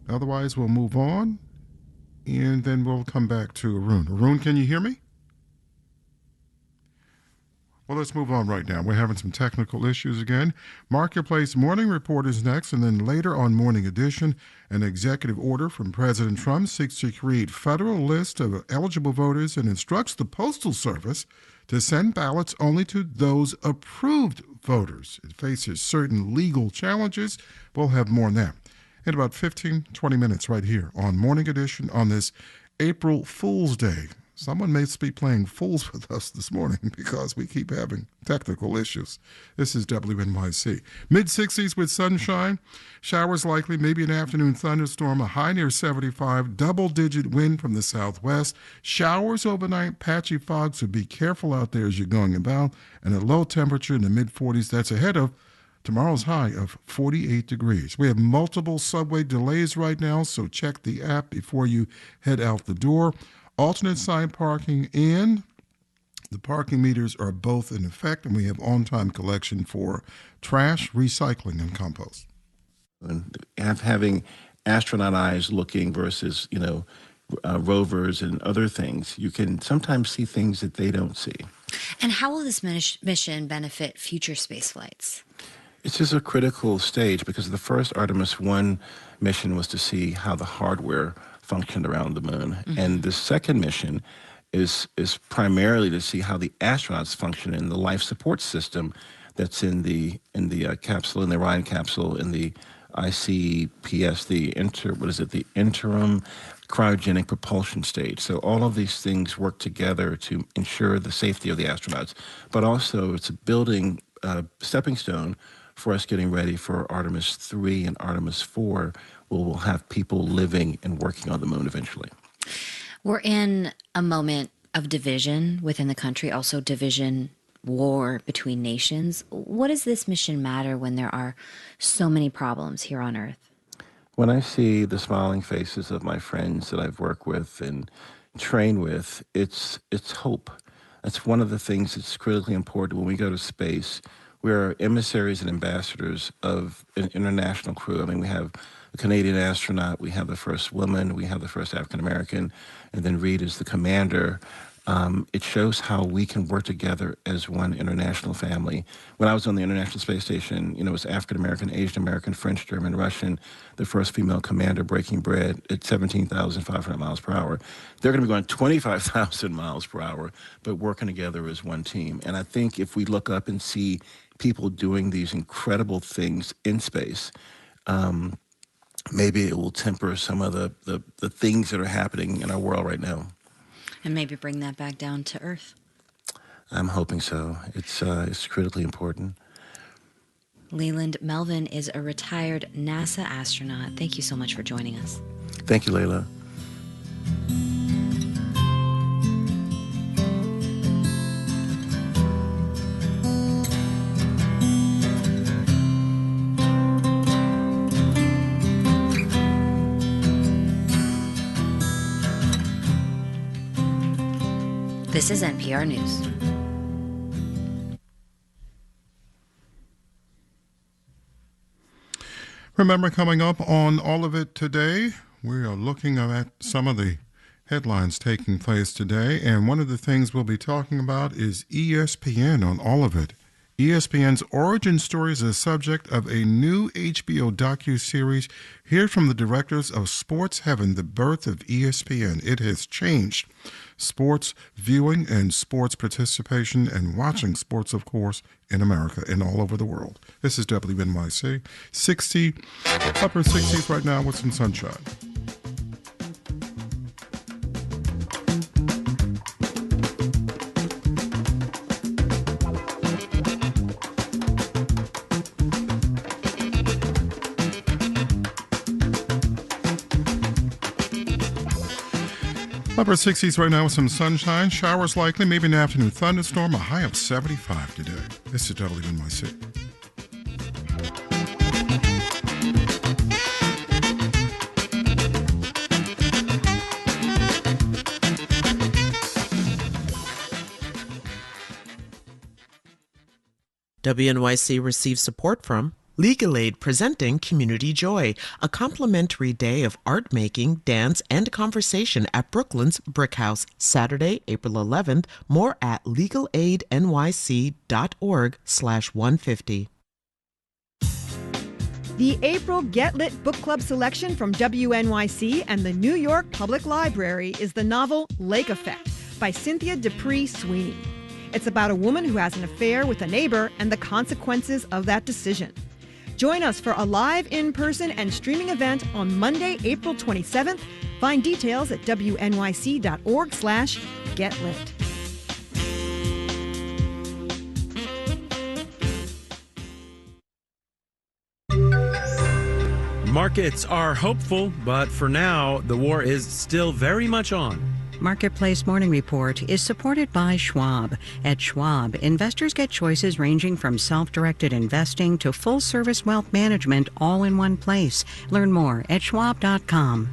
Otherwise, we'll move on and then we'll come back to Arun. Arun, can you hear me? Well, let's move on right now. We're having some technical issues again. Marketplace Morning Report is next, and then later on Morning Edition, an executive order from President Trump seeks to create federal list of eligible voters and instructs the Postal Service to send ballots only to those approved voters. It faces certain legal challenges. We'll have more on that in about 15, 20 minutes right here on Morning Edition on this April Fool's Day. Someone may be playing fools with us this morning because we keep having technical issues. This is WNYC. Mid-60s with sunshine. Showers likely, maybe an afternoon thunderstorm, a high near 75, double-digit wind from the southwest. Showers overnight, patchy fog, so be careful out there as you're going about. And a low temperature in the mid-40s. That's ahead of tomorrow's high of 48 degrees. We have multiple subway delays right now, so check the app before you head out the door. Alternate side parking and the parking meters are both in effect, and we have on-time collection for trash, recycling, and compost. And having astronaut eyes looking versus, rovers and other things, you can sometimes see things that they don't see. And how will this mission benefit future space flights? It's just a critical stage because the first Artemis 1 mission was to see how the hardware functioned around the moon. Mm-hmm. And the second mission is primarily to see how the astronauts function in the life support system that's in the capsule, in the Orion capsule, in the ICPS, the interim cryogenic propulsion stage. So all of these things work together to ensure the safety of the astronauts, but also it's a building stepping stone for us getting ready for Artemis 3 and Artemis 4, where we'll have people living and working on the moon eventually. We're in a moment of division within the country, also division, war between nations. What does this mission matter when there are so many problems here on Earth? When I see the smiling faces of my friends that I've worked with and trained with, it's hope. That's one of the things that's critically important when we go to space. We're emissaries and ambassadors of an international crew. I mean, we have a Canadian astronaut, we have the first woman, we have the first African-American, and then Reed is the commander. It shows how we can work together as one international family. When I was on the International Space Station, it was African-American, Asian-American, French, German, Russian, the first female commander breaking bread at 17,500 miles per hour. They're going to be going 25,000 miles per hour, but working together as one team. And I think if we look up and see people doing these incredible things in space, maybe it will temper some of the things that are happening in our world right now. And maybe bring that back down to Earth. I'm hoping so. It's critically important. Leland Melvin is a retired NASA astronaut. Thank you so much for joining us. Thank you, Layla. This is NPR News. Remember, coming up on All of It today, we are looking at some of the headlines taking place today, and one of the things we'll be talking about is ESPN on All of It. ESPN's origin story is the subject of a new HBO docuseries. Hear from the directors of Sports Heaven, the birth of ESPN. It has changed sports viewing and sports participation and watching sports, of course, in America and all over the world. This is WNYC. Upper 60s right now with some sunshine. Upper 60s right now with some sunshine. Showers likely, maybe an afternoon thunderstorm. A high of 75 today. This is WNYC. WNYC receives support from Legal Aid presenting Community Joy, a complimentary day of art making, dance, and conversation at Brooklyn's Brick House, Saturday, April 11th. More at legalaidnyc.org/150. The April Get Lit Book Club selection from WNYC and the New York Public Library is the novel Lake Effect by Cynthia Dupree Sweeney. It's about a woman who has an affair with a neighbor and the consequences of that decision. Join us for a live in-person and streaming event on Monday, April 27th. Find details at wnyc.org/getlit. Markets are hopeful, but for now, the war is still very much on. Marketplace Morning Report is supported by Schwab. At Schwab, investors get choices ranging from self-directed investing to full-service wealth management all in one place. Learn more at schwab.com.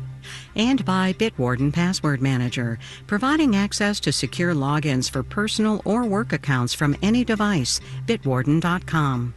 And by Bitwarden Password Manager, providing access to secure logins for personal or work accounts from any device. Bitwarden.com.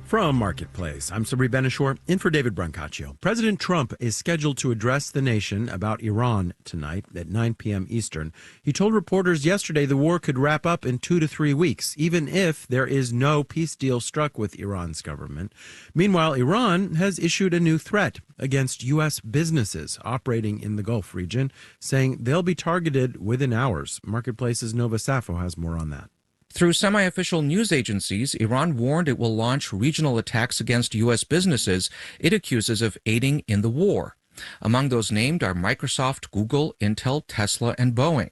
From Marketplace, I'm Sabri Benishore, in for David Brancaccio. President Trump is scheduled to address the nation about Iran tonight at 9 p.m. Eastern. He told reporters yesterday the war could wrap up in 2 to 3 weeks, even if there is no peace deal struck with Iran's government. Meanwhile, Iran has issued a new threat against U.S. businesses operating in the Gulf region, saying they'll be targeted within hours. Marketplace's Nova Safo has more on that. Through semi-official news agencies, Iran warned it will launch regional attacks against U.S. businesses it accuses of aiding in the war. Among those named are Microsoft, Google, Intel, Tesla, and Boeing.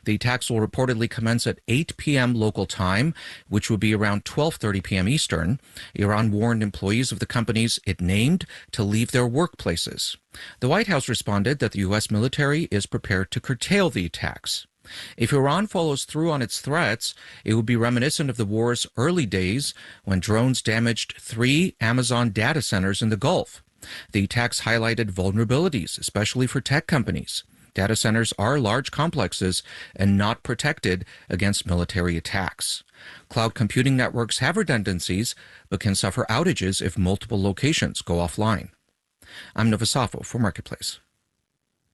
The attacks will reportedly commence at 8 p.m. local time, which would be around 12:30 p.m. Eastern. Iran warned employees of the companies it named to leave their workplaces. The White House responded that the U.S. military is prepared to curtail the attacks. If Iran follows through on its threats, it would be reminiscent of the war's early days when drones damaged 3 Amazon data centers in the Gulf. The attacks highlighted vulnerabilities, especially for tech companies. Data centers are large complexes and not protected against military attacks. Cloud computing networks have redundancies, but can suffer outages if multiple locations go offline. I'm Nova Safo for Marketplace.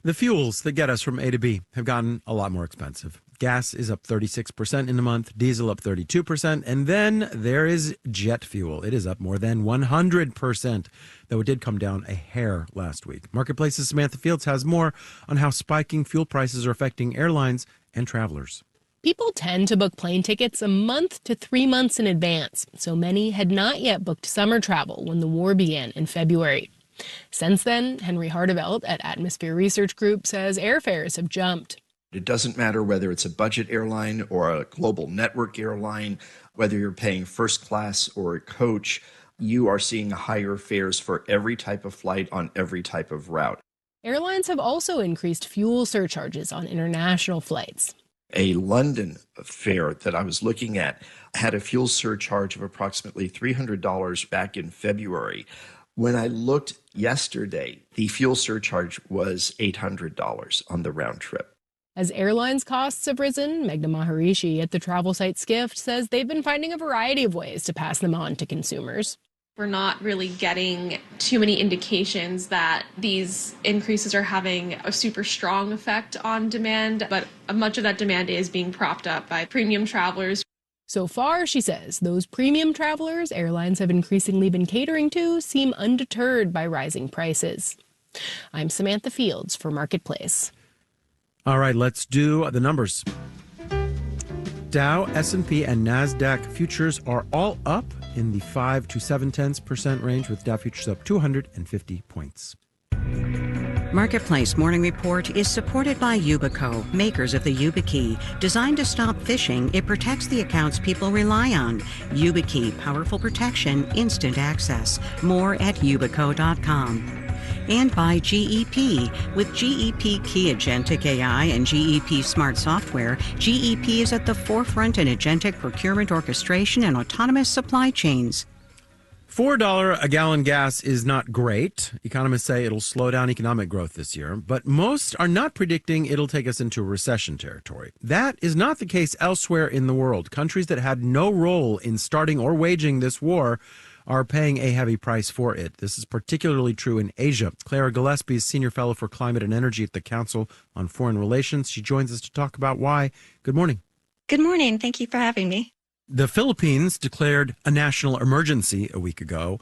The fuels that get us from A to B have gotten a lot more expensive. Gas is up 36% in a month, diesel up 32%, and then there is jet fuel. It is up more than 100%, though it did come down a hair last week. Marketplace's Samantha Fields has more on how spiking fuel prices are affecting airlines and travelers. People tend to book plane tickets a month to 3 months in advance, so many had not yet booked summer travel when the war began in February. Since then, Henry Hardevelt at Atmosphere Research Group says airfares have jumped. It doesn't matter whether it's a budget airline or a global network airline, whether you're paying first class or a coach, you are seeing higher fares for every type of flight on every type of route. Airlines have also increased fuel surcharges on international flights. A London fare that I was looking at had a fuel surcharge of approximately $300 back in February. When I looked yesterday, the fuel surcharge was $800 on the round trip. As airlines' costs have risen, Meghna Maharishi at the travel site Skift says they've been finding a variety of ways to pass them on to consumers. We're not really getting too many indications that these increases are having a super strong effect on demand, but much of that demand is being propped up by premium travelers. So far, she says, those premium travelers airlines have increasingly been catering to seem undeterred by rising prices. I'm Samantha Fields for Marketplace. All right, let's do the numbers. Dow, S&P, and NASDAQ futures are all up in the 5 to 0.7% range, with Dow futures up 250 points. Marketplace Morning Report is supported by Yubico, makers of the YubiKey. Designed to stop phishing, it protects the accounts people rely on. YubiKey, powerful protection, instant access. More at yubico.com. And by GEP. With GEP Key Agentic AI and GEP Smart Software, GEP is at the forefront in agentic procurement orchestration and autonomous supply chains. $4 a gallon gas is not great. Economists say it'll slow down economic growth this year, but most are not predicting it'll take us into recession territory. That is not the case elsewhere in the world. Countries that had no role in starting or waging this war are paying a heavy price for it. This is particularly true in Asia. Clara Gillespie is Senior Fellow for Climate and Energy at the Council on Foreign Relations. She joins us to talk about why. Good morning. Good morning. Thank you for having me. The Philippines declared a national emergency a week ago.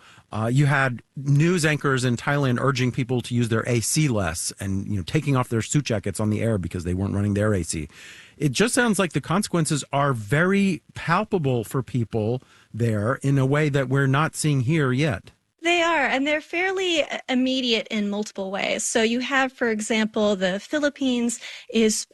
You had news anchors in Thailand urging people to use their AC less and taking off their suit jackets on the air because they weren't running their AC. It just sounds like the consequences are very palpable for people there in a way that we're not seeing here yet. They are, and they're fairly immediate in multiple ways. So you have, for example, the Philippines is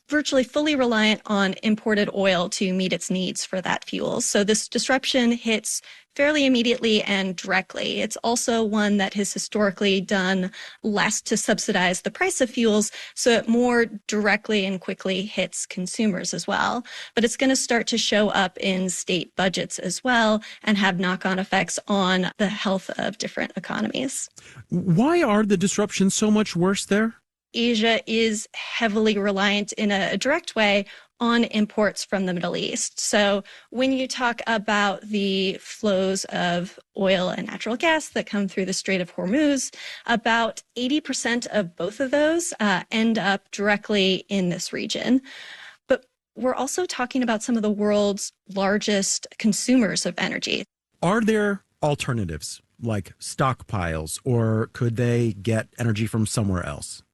virtually fully reliant on imported oil to meet its needs for that fuel. So this disruption hits fairly immediately and directly. It's also one that has historically done less to subsidize the price of fuels, so it more directly and quickly hits consumers as well. But it's going to start to show up in state budgets as well and have knock-on effects on the health of different economies. Why are the disruptions so much worse there? Asia is heavily reliant in a direct way on imports from the Middle East. So when you talk about the flows of oil and natural gas that come through the Strait of Hormuz, about 80% of both of those end up directly in this region. But we're also talking about some of the world's largest consumers of energy. Are there alternatives like stockpiles, or could they get energy from somewhere else?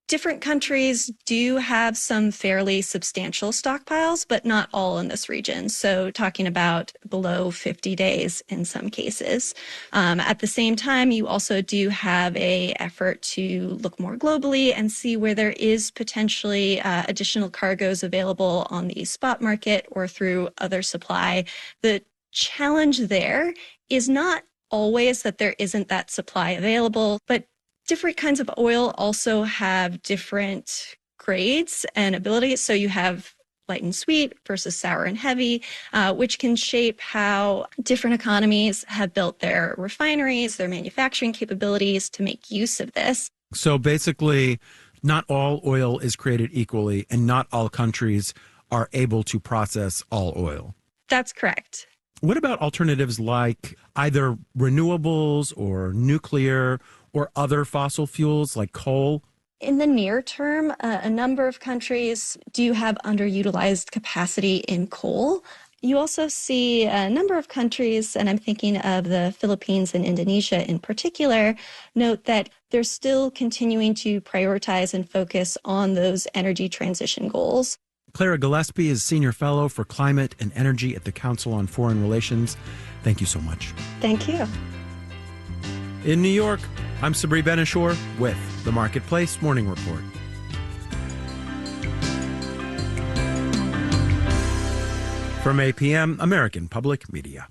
Different countries do have some fairly substantial stockpiles, but not all in this region. So talking about below 50 days in some cases. At the same time, you also do have an effort to look more globally and see where there is potentially additional cargoes available on the spot market or through other supply. The challenge there is not always that there isn't that supply available, but different kinds of oil also have different grades and abilities. So you have light and sweet versus sour and heavy, which can shape how different economies have built their refineries, their manufacturing capabilities to make use of this. So basically, not all oil is created equally, and not all countries are able to process all oil. That's correct. What about alternatives like either renewables or nuclear or other fossil fuels like coal? In the near term, a number of countries do have underutilized capacity in coal. You also see a number of countries, and I'm thinking of the Philippines and Indonesia in particular, note that they're still continuing to prioritize and focus on those energy transition goals. Clara Gillespie is Senior Fellow for Climate and Energy at the Council on Foreign Relations. Thank you so much. Thank you. In New York, I'm Sabri Ben-Achour with the Marketplace Morning Report. From APM, American Public Media.